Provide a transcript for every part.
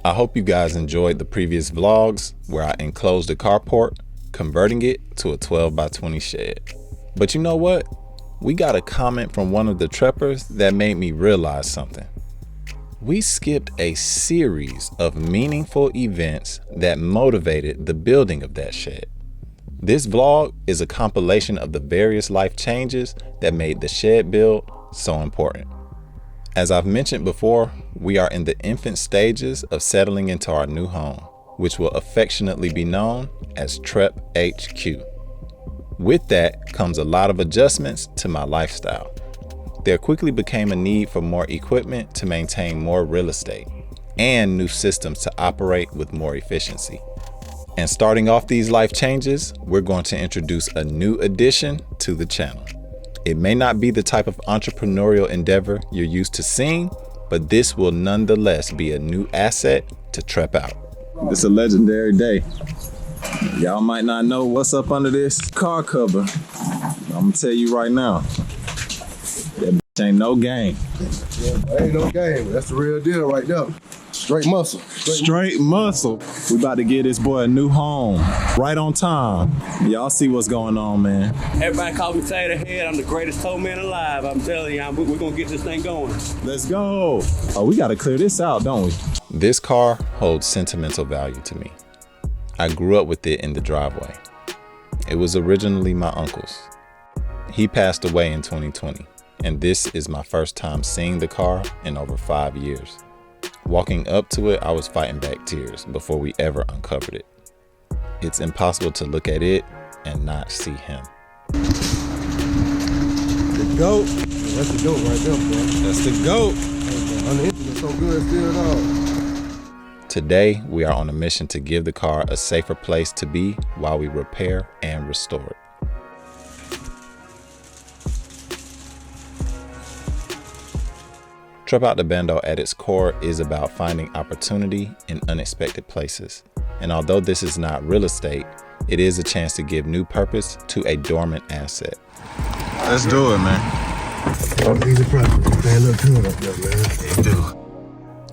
I hope you guys enjoyed the previous vlogs where I enclosed a carport, converting it to a 12x20 shed. But you know what? We got a comment from one of the Treppers that made me realize something. We skipped a series of meaningful events that motivated the building of that shed. This vlog is a compilation of the various life changes that made the shed build so important. As I've mentioned before, we are in the infant stages of settling into our new home, which will affectionately be known as Trep HQ. With that comes a lot of adjustments to my lifestyle. There quickly became a need for more equipment to maintain more real estate and new systems to operate with more efficiency. And starting off these life changes, we're going to introduce a new addition to the channel. It may not be the type of entrepreneurial endeavor you're used to seeing, but this will nonetheless be a new asset to Trep out. It's a legendary day. Y'all might not know what's up under this car cover. I'm gonna tell you right now, that ain't no game. Yeah, ain't no game. That's the real deal right there. Straight muscle. Straight muscle. We about to give this boy a new home, right on time. Y'all see what's going on, man. Everybody call me Tater Head. I'm the greatest tow man alive. I'm telling you, we're gonna get this thing going. Let's go. Oh, we gotta clear this out, don't we? This car holds sentimental value to me. I grew up with it in the driveway. It was originally my uncle's. He passed away in 2020, and this is my first time seeing the car in over 5 years. Walking up to it, I was fighting back tears before we ever uncovered it. It's impossible to look at it and not see him. The GOAT. That's the GOAT right there, bro. That's the GOAT. On the internet, so good, still dog. Today, we are on a mission to give the car a safer place to be while we repair and restore it. Trep Out the Bando at its core is about finding opportunity in unexpected places. And although this is not real estate, it is a chance to give new purpose to a dormant asset. Let's do it, man. Easy process. They look good up there, man. They do.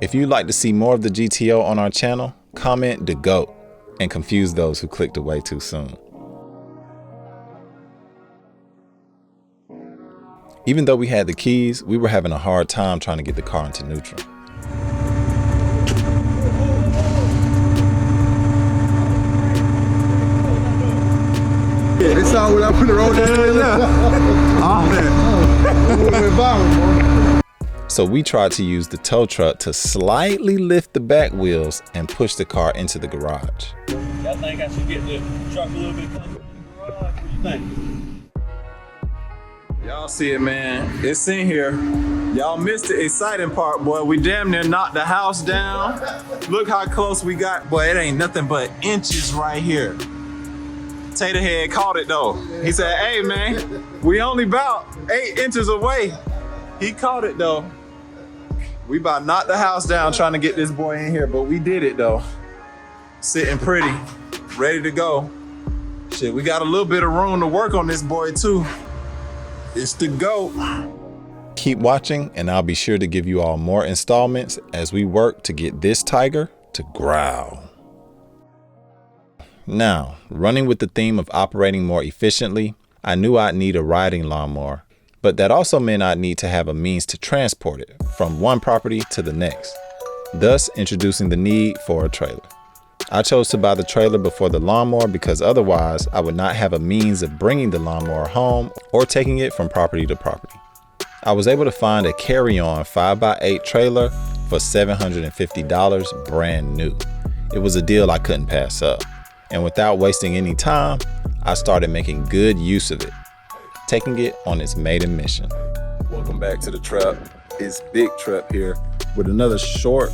If you'd like to see more of the GTO on our channel, comment the GOAT and confuse those who clicked away too soon. Even though we had the keys, we were having a hard time trying to get the car into neutral. Yeah, they saw when I put it on there. So we tried to use the tow truck to slightly lift the back wheels and push the car into the garage. Y'all think I should get the truck a little bit closer to the garage? What do you think? Y'all see it, man. It's in here. Y'all missed the exciting part, boy. We damn near knocked the house down. Look how close we got. Boy, it ain't nothing but inches right here. Taterhead caught it though. He said, hey man, we only about 8 inches away. He caught it though. We about knocked the house down trying to get this boy in here, but we did it though. Sitting pretty, ready to go. Shit, we got a little bit of room to work on this boy too. It's the GOAT. Keep watching and I'll be sure to give you all more installments as we work to get this tiger to growl. Now, running with the theme of operating more efficiently, I knew I'd need a riding lawnmower, but that also meant I'd need to have a means to transport it from one property to the next, thus introducing the need for a trailer. I chose to buy the trailer before the lawnmower because otherwise I would not have a means of bringing the lawnmower home or taking it from property to property. I was able to find a carry-on 5x8 trailer for $750 brand new. It was a deal I couldn't pass up. And without wasting any time, I started making good use of it, taking it on its maiden mission. Welcome back to the Trep. It's Big Trep here with another short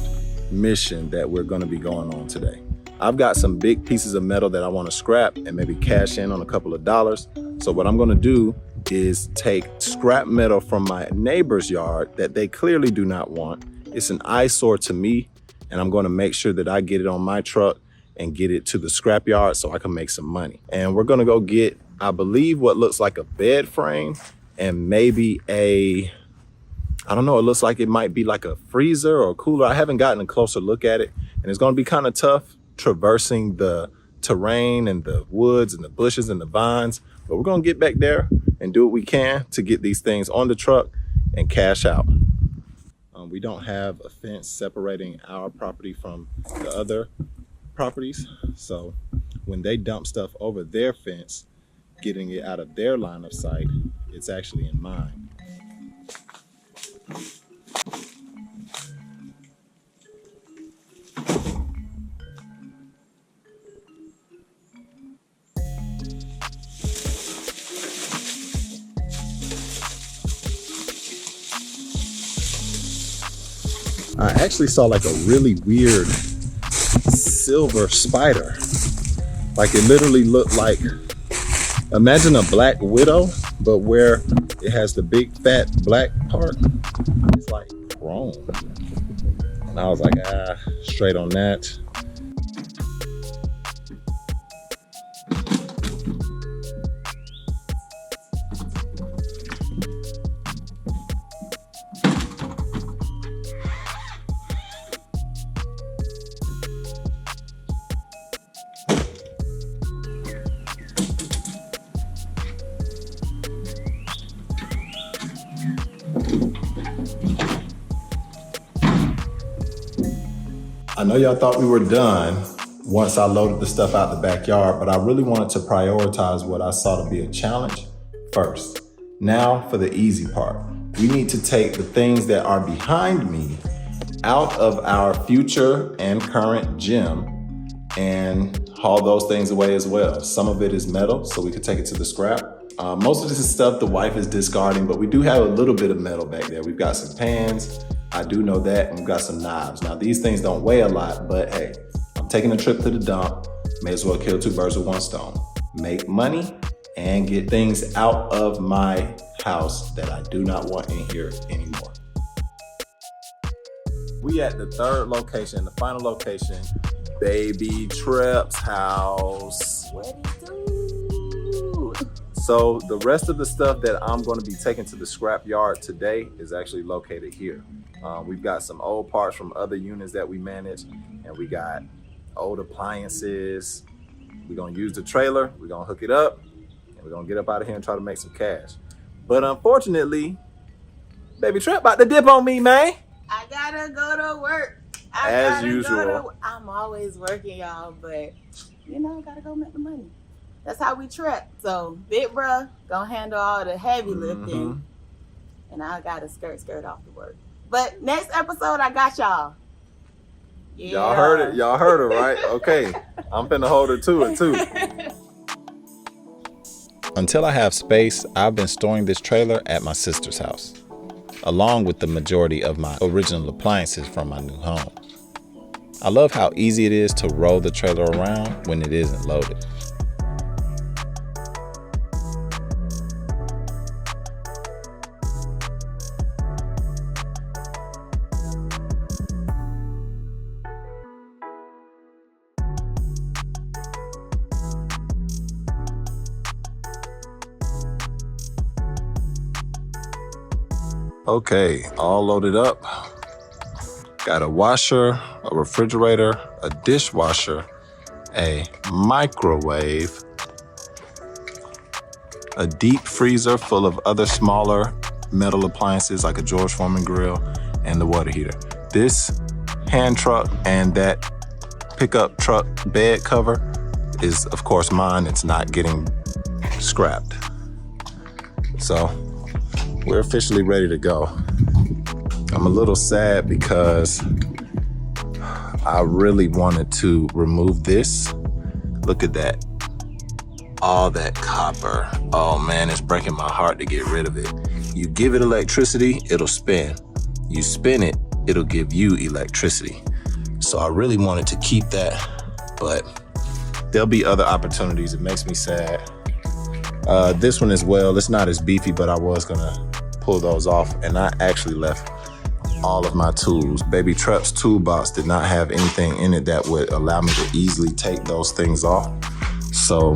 mission that we're gonna be going on today. I've got some big pieces of metal that I wanna scrap and maybe cash in on a couple of dollars. So what I'm gonna do is take scrap metal from my neighbor's yard that they clearly do not want. It's an eyesore to me, and I'm gonna make sure that I get it on my truck and get it to the scrap yard so I can make some money. And we're gonna go get, I believe, what looks like a bed frame and maybe a I don't know, it looks like it might be like a freezer or a cooler. I haven't gotten a closer look at it, and it's gonna be kind of tough traversing the terrain and the woods and the bushes and the vines, but we're gonna get back there and do what we can to get these things on the truck and cash out. We don't have a fence separating our property from the other properties, so when they dump stuff over their fence, getting it out of their line of sight, it's actually in mine. I actually saw like a really weird silver spider. Like it literally looked like, imagine a black widow, but where it has the big fat black part, it's like chrome. And I was like, straight on that. I know y'all thought we were done once I loaded the stuff out the backyard, but I really wanted to prioritize what I saw to be a challenge first. Now for the easy part. We need to take the things that are behind me out of our future and current gym and haul those things away as well. Some of it is metal, so we could take it to the scrap. Most of this is stuff the wife is discarding, but we do have a little bit of metal back there. We've got some pans, I do know that, and we've got some knives. Now these things don't weigh a lot, but hey, I'm taking a trip to the dump. May as well kill two birds with one stone. Make money and get things out of my house that I do not want in here anymore. We at the third location, the final location, Baby Trep's house. What it do? So the rest of the stuff that I'm going to be taking to the scrap yard today is actually located here. We've got some old parts from other units that we manage, and we got old appliances. We're going to use the trailer, we're going to hook it up, and we're going to get up out of here and try to make some cash. But unfortunately, Baby Trep about to dip on me, man. I gotta go to work. As usual. I'm always working, y'all, but you know, gotta go make the money. That's how we trap. So big bruh gonna handle all the heavy lifting, and I gotta skirt off to work. But next episode, I got y'all. Yeah. Y'all heard it. Y'all heard it, right? Okay. I'm finna hold her to it, too. Until I have space, I've been storing this trailer at my sister's house, along with the majority of my original appliances from my new home. I love how easy it is to roll the trailer around when it isn't loaded. Okay, all loaded up. Got a washer, a refrigerator, a dishwasher, a microwave, a deep freezer full of other smaller metal appliances like a George Foreman grill, and the water heater. This hand truck and that pickup truck bed cover is, of course, mine. It's not getting scrapped. So we're officially ready to go. I'm a little sad because I really wanted to remove this. Look at that. All that copper. Oh man, it's breaking my heart to get rid of it. You give it electricity, it'll spin. You spin it, it'll give you electricity. So I really wanted to keep that, but there'll be other opportunities. It makes me sad. This one as well, it's not as beefy, but I was gonna pull those off, and I actually left all of my tools. Baby Trep's toolbox did not have anything in it that would allow me to easily take those things off. So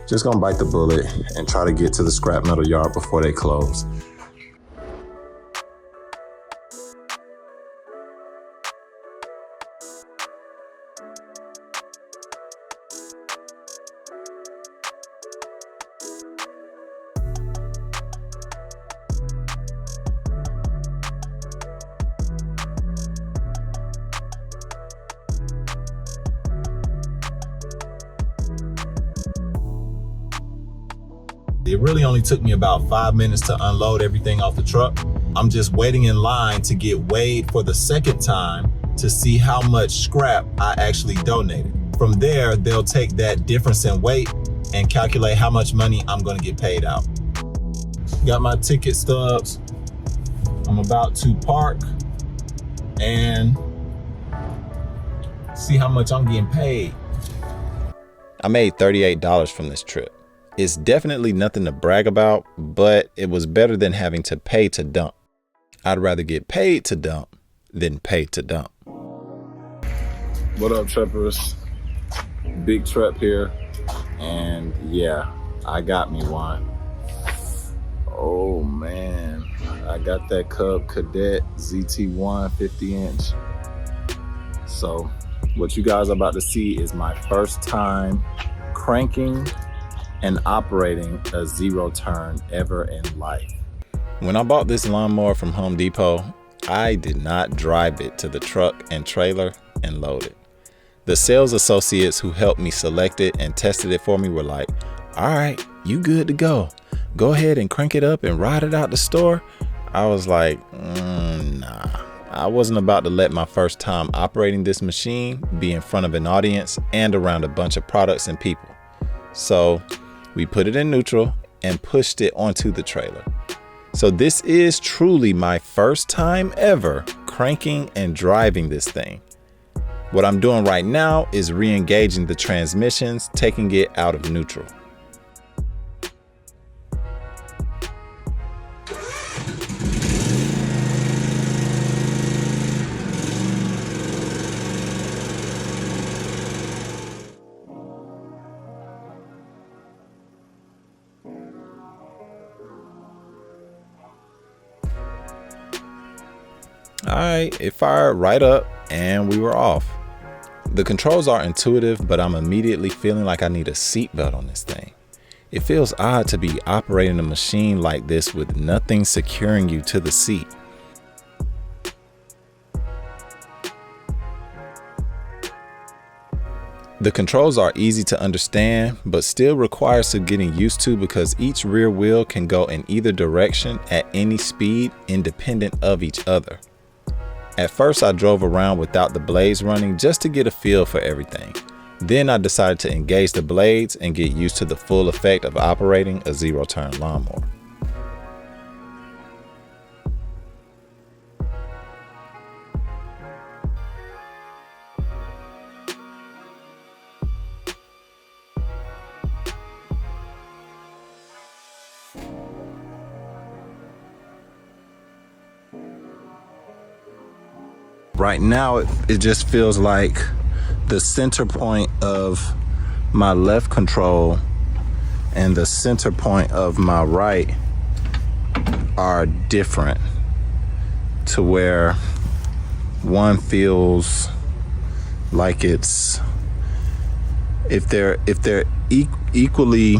just gonna bite the bullet and try to get to the scrap metal yard before they close. It really only took me about 5 minutes to unload everything off the truck. I'm just waiting in line to get weighed for the second time to see how much scrap I actually donated. From there, they'll take that difference in weight and calculate how much money I'm gonna get paid out. Got my ticket stubs. I'm about to park and see how much I'm getting paid. I made $38 from this trip. It's definitely nothing to brag about, but it was better than having to pay to dump. I'd rather get paid to dump than pay to dump. What up, Treppers? Big Trep here. And yeah, I got me one. Oh man, I got that Cub Cadet ZT1 50-inch. So what you guys are about to see is my first time cranking and operating a zero turn ever in life. When I bought this lawnmower from Home Depot, I did not drive it to the truck and trailer and load it. The sales associates who helped me select it and tested it for me were like, all right, you good to go. Go ahead and crank it up and ride it out the store. I was like, nah. I wasn't about to let my first time operating this machine be in front of an audience and around a bunch of products and people. So we put it in neutral and pushed it onto the trailer. So this is truly my first time ever cranking and driving this thing. What I'm doing right now is re-engaging the transmissions, taking it out of neutral. All right, it fired right up and we were off. The controls are intuitive, but I'm immediately feeling like I need a seatbelt on this thing. It feels odd to be operating a machine like this with nothing securing you to the seat. The controls are easy to understand, but still require some getting used to because each rear wheel can go in either direction at any speed independent of each other. At first, I drove around without the blades running just to get a feel for everything. Then I decided to engage the blades and get used to the full effect of operating a zero-turn lawnmower. Right now, it just feels like the center point of my left control and the center point of my right are different, to where one feels like it's, if they're equally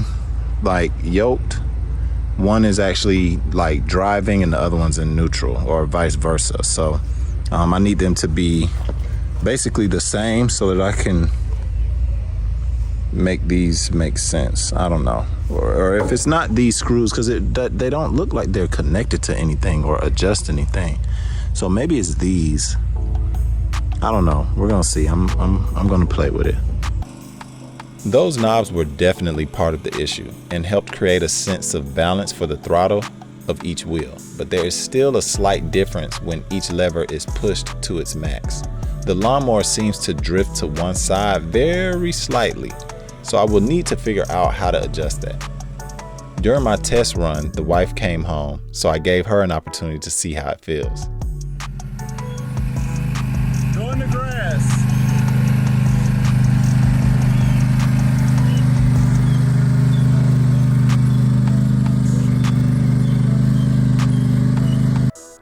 like yoked, one is actually like driving and the other one's in neutral, or vice versa. So I need them to be basically the same so that I can make these make sense. I don't know. Or if it's not these screws, because they don't look like they're connected to anything or adjust anything. So maybe it's these. I don't know. We're gonna see. I'm gonna play with it. Those knobs were definitely part of the issue and helped create a sense of balance for the throttle of each wheel, but there is still a slight difference when each lever is pushed to its max. The lawnmower seems to drift to one side very slightly, so I will need to figure out how to adjust that. During my test run, the wife came home, so I gave her an opportunity to see how it feels. Go in the grass.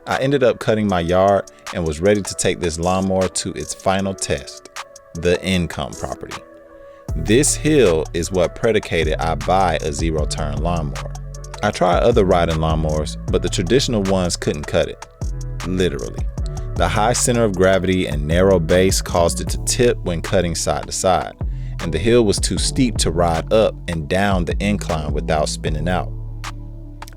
I ended up cutting my yard and was ready to take this lawnmower to its final test, the income property. This hill is what predicated I buy a zero-turn lawnmower. I tried other riding lawnmowers, but the traditional ones couldn't cut it, literally. The high center of gravity and narrow base caused it to tip when cutting side to side, and the hill was too steep to ride up and down the incline without spinning out.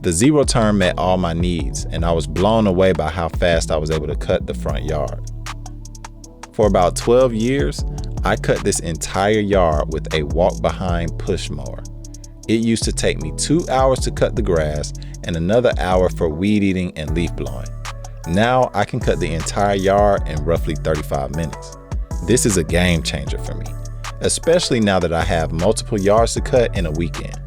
The zero turn met all my needs, and I was blown away by how fast I was able to cut the front yard. For about 12 years, I cut this entire yard with a walk-behind push mower. It used to take me 2 hours to cut the grass and another hour for weed eating and leaf blowing. Now I can cut the entire yard in roughly 35 minutes. This is a game changer for me, especially now that I have multiple yards to cut in a weekend.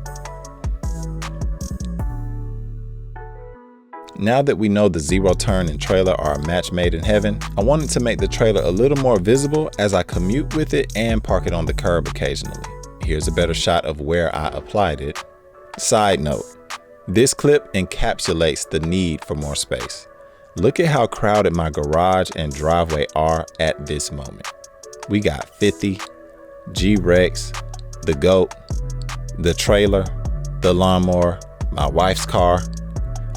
Now that we know the zero turn and trailer are a match made in heaven, I wanted to make the trailer a little more visible as I commute with it and park it on the curb occasionally. Here's a better shot of where I applied it. Side note, this clip encapsulates the need for more space. Look at how crowded my garage and driveway are at this moment. We got 50, G-Rex, the GOAT, the trailer, the lawnmower, my wife's car.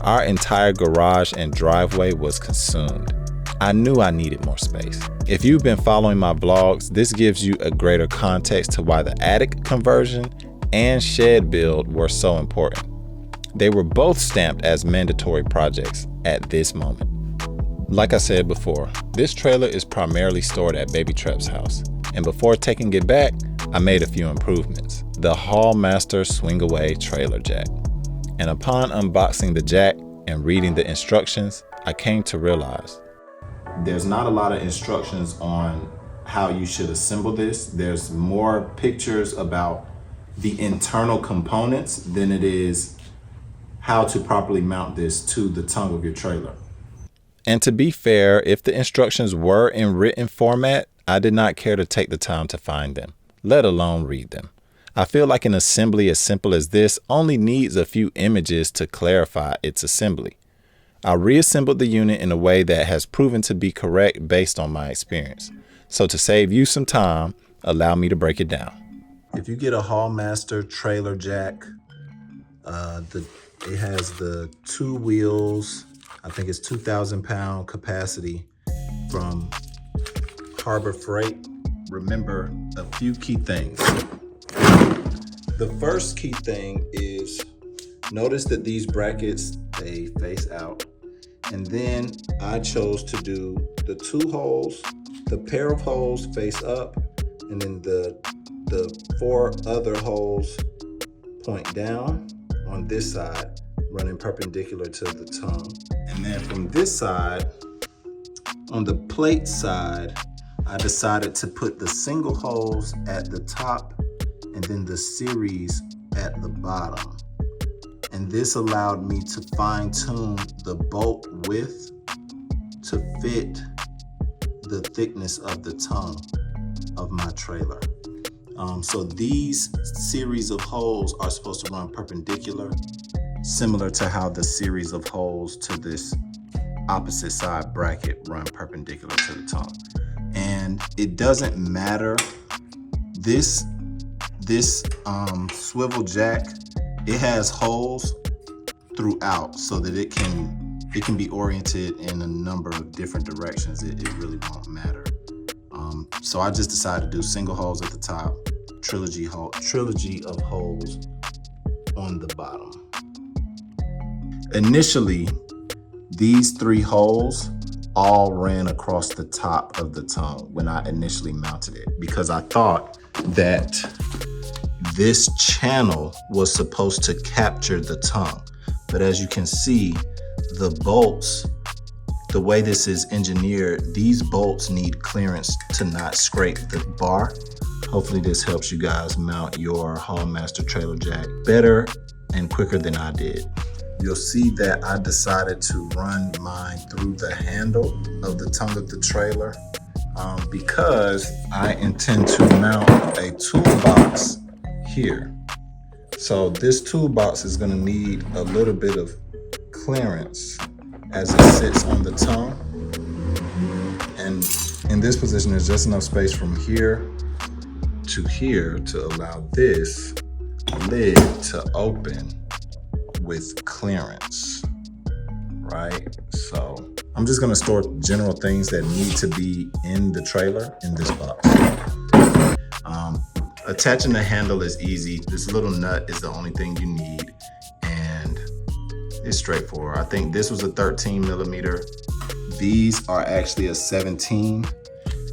Our entire garage and driveway was consumed. I knew I needed more space. If you've been following my vlogs, this gives you a greater context to why the attic conversion and shed build were so important. They were both stamped as mandatory projects at this moment. Like I said before, this trailer is primarily stored at Baby Trep's house, and before taking it back, I made a few improvements. The Haulmaster swing away trailer jack. And upon unboxing the jack and reading the instructions, I came to realize there's not a lot of instructions on how you should assemble this. There's more pictures about the internal components than it is how to properly mount this to the tongue of your trailer. And to be fair, if the instructions were in written format, I did not care to take the time to find them, let alone read them. I feel like an assembly as simple as this only needs a few images to clarify its assembly. I reassembled the unit in a way that has proven to be correct based on my experience. So to save you some time, allow me to break it down. If you get a Haulmaster trailer jack, it has the 2 wheels, I think it's 2,000 pound capacity from Harbor Freight. Remember a few key things. The first key thing is notice that these brackets, they face out. And then I chose to do the 2 holes, the pair of holes face up, and then the 4 other holes point down on this side, running perpendicular to the tongue. And then from this side, on the plate side, I decided to put the single holes at the top and then the series at the bottom. And this allowed me to fine tune the bolt width to fit the thickness of the tongue of my trailer. So these series of holes are supposed to run perpendicular, similar to how the series of holes to this opposite side bracket run perpendicular to the tongue. And it doesn't matter, this swivel jack, it has holes throughout so that it can be oriented in a number of different directions. It really won't matter. So I just decided to do single holes at the top, trilogy of holes on the bottom. Initially, these 3 holes all ran across the top of the tongue when I initially mounted it, because I thought that this channel was supposed to capture the tongue. But as you can see, the bolts, the way this is engineered, these bolts need clearance to not scrape the bar. Hopefully this helps you guys mount your Haulmaster trailer jack better and quicker than I did. You'll see that I decided to run mine through the handle of the tongue of the trailer because I intend to mount a toolbox here. So this toolbox is gonna need a little bit of clearance as it sits on the tongue. And in this position, there's just enough space from here to allow this lid to open with clearance, right? So I'm just gonna store general things that need to be in the trailer in this box. Attaching the handle is easy. This little nut is the only thing you need, and it's straightforward. I think this was a 13 millimeter. These are actually a 17.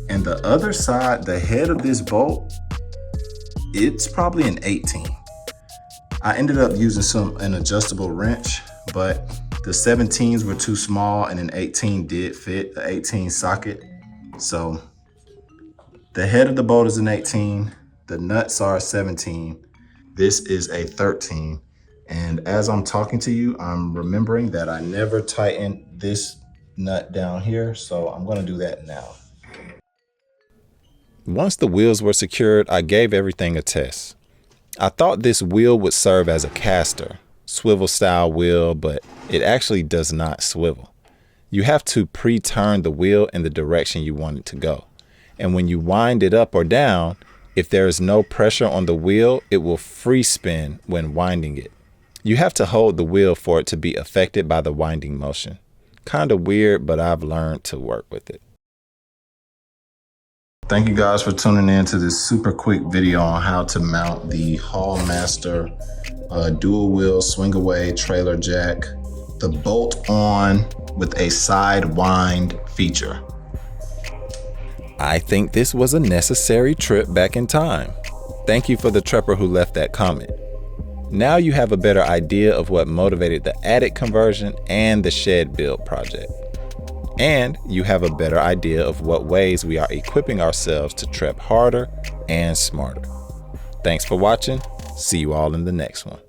And the other side, the head of this bolt, it's probably an 18. I ended up using an adjustable wrench, but the 17s were too small and an 18 did fit, the 18 socket. So the head of the bolt is an 18, the nuts are a 17. This is a 13. And as I'm talking to you, I'm remembering that I never tightened this nut down here, so I'm gonna do that now. Once the wheels were secured, I gave everything a test. I thought this wheel would serve as a caster, swivel style wheel, but it actually does not swivel. You have to pre-turn the wheel in the direction you want it to go. And when you wind it up or down, if there is no pressure on the wheel, it will free spin when winding it. You have to hold the wheel for it to be affected by the winding motion. Kind of weird, but I've learned to work with it. Thank you guys for tuning in to this super quick video on how to mount the Haulmaster dual wheel swing away trailer jack, the bolt on with a side wind feature. I think this was a necessary trip back in time. Thank you for the trepper who left that comment. Now you have a better idea of what motivated the attic conversion and the shed build project. And you have a better idea of what ways we are equipping ourselves to trep harder and smarter. Thanks for watching. See you all in the next one.